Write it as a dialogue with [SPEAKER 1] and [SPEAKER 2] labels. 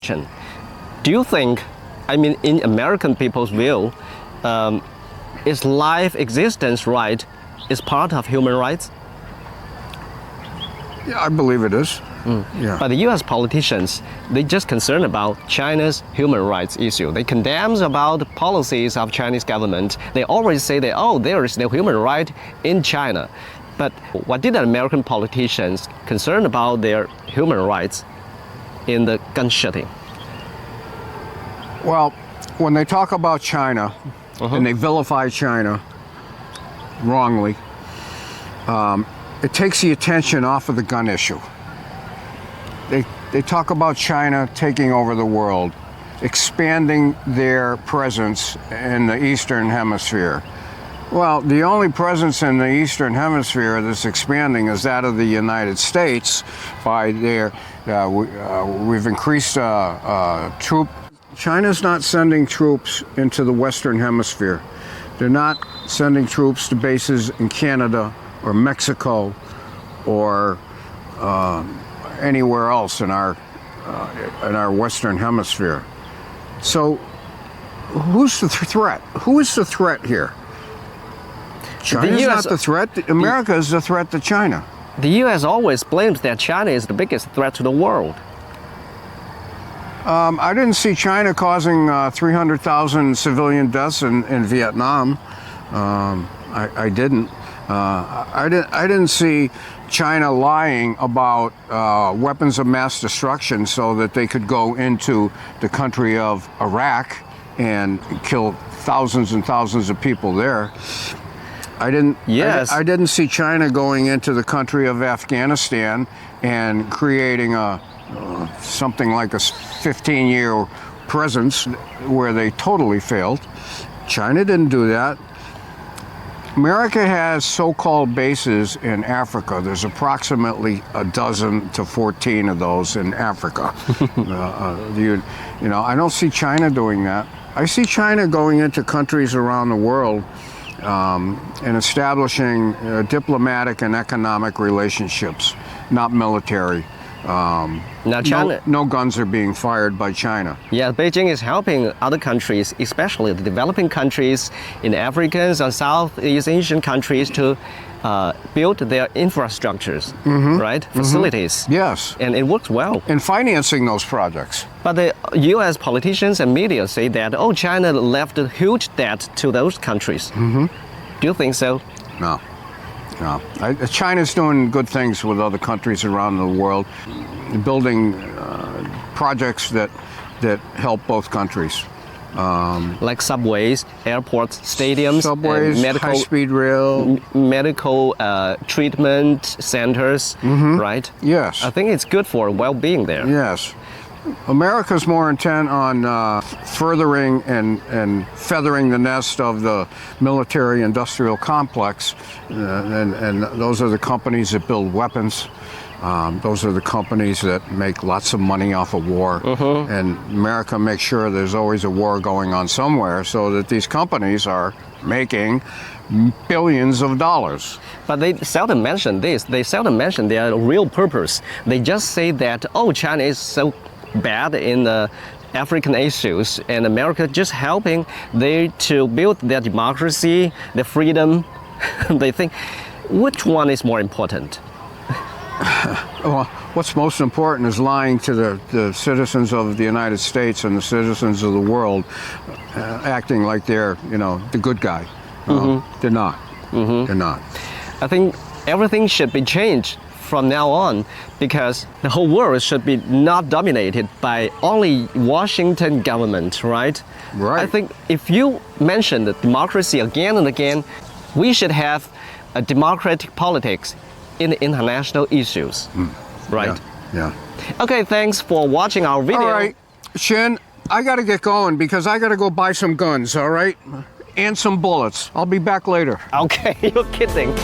[SPEAKER 1] Do you think, in American people's view, is life existence right is part of human rights?
[SPEAKER 2] Yeah, I believe it is. Yeah.
[SPEAKER 1] But the U.S. politicians, they just concerned about China's human rights issue. They condemn about the policies of Chinese government. They always say that, oh, there is no human right in China. But what did the American politicians concerned about their human rights in the gun shooting?
[SPEAKER 2] Well, when they talk about China and they vilify China wrongly, it takes the attention off of the gun issue. They talk about China taking over the world, expanding their presence in the Eastern Hemisphere. Well, the only presence in the Eastern Hemisphere that's expanding is that of the United States. By their, we've increased troop. China's not sending troops into the Western Hemisphere. They're not sending troops to bases in Canada or Mexico or anywhere else in our Western Hemisphere. So, who's the threat? Who is the threat here? China's not the threat. America is the threat to China.
[SPEAKER 1] The U.S. always blames that China is the biggest threat to the world.
[SPEAKER 2] I didn't see China causing 300,000 civilian deaths in Vietnam. I didn't. I didn't see China lying about weapons of mass destruction so that they could go into the country of Iraq and kill thousands and thousands of people there. I didn't see China going into the country of Afghanistan and creating something like a 15-year presence where they totally failed. China didn't do that. America has so-called bases in Africa. There's approximately 12 to 14 of those in Africa. I don't see China doing that. I see China going into countries around the world and establishing diplomatic and economic relationships, not military.
[SPEAKER 1] Now China,
[SPEAKER 2] no guns are being fired by China.
[SPEAKER 1] Yeah, Beijing is helping other countries, especially the developing countries in Africans and Southeast Asian countries to build their infrastructures, right? Facilities.
[SPEAKER 2] Yes.
[SPEAKER 1] And it works well.
[SPEAKER 2] In financing those projects.
[SPEAKER 1] But the U.S. politicians and media say that, oh, China left a huge debt to those countries. Do you think so?
[SPEAKER 2] No. No. China's doing good things with other countries around the world, building projects that help both countries.
[SPEAKER 1] Like subways, airports, stadiums,
[SPEAKER 2] subways,
[SPEAKER 1] medical,
[SPEAKER 2] high-speed rail,
[SPEAKER 1] medical treatment centers, right?
[SPEAKER 2] Yes.
[SPEAKER 1] I think it's good for well-being there.
[SPEAKER 2] Yes. America's more intent on furthering and feathering the nest of the military-industrial complex, and those are the companies that build weapons. Those are the companies that make lots of money off of war, and America makes sure there's always a war going on somewhere so that these companies are making billions of dollars.
[SPEAKER 1] But they seldom mention this. They seldom mention their real purpose. They just say that, oh, China is so bad in the African issues, and America just helping they to build their democracy, their freedom. They think, which one is more important?
[SPEAKER 2] Well, what's most important is lying to the citizens of the United States and the citizens of the world, acting like they're, the good guy. They're not. They're not.
[SPEAKER 1] I think everything should be changed from now on, because the whole world should be not dominated by only Washington government, right?
[SPEAKER 2] Right.
[SPEAKER 1] I think if you mention the democracy again and again, we should have a democratic politics in the international issues, right?
[SPEAKER 2] Yeah.
[SPEAKER 1] Okay, thanks for watching our video.
[SPEAKER 2] All right, Shin, I gotta get going because I gotta go buy some guns, all right? And some bullets. I'll be back later.
[SPEAKER 1] Okay, you're kidding.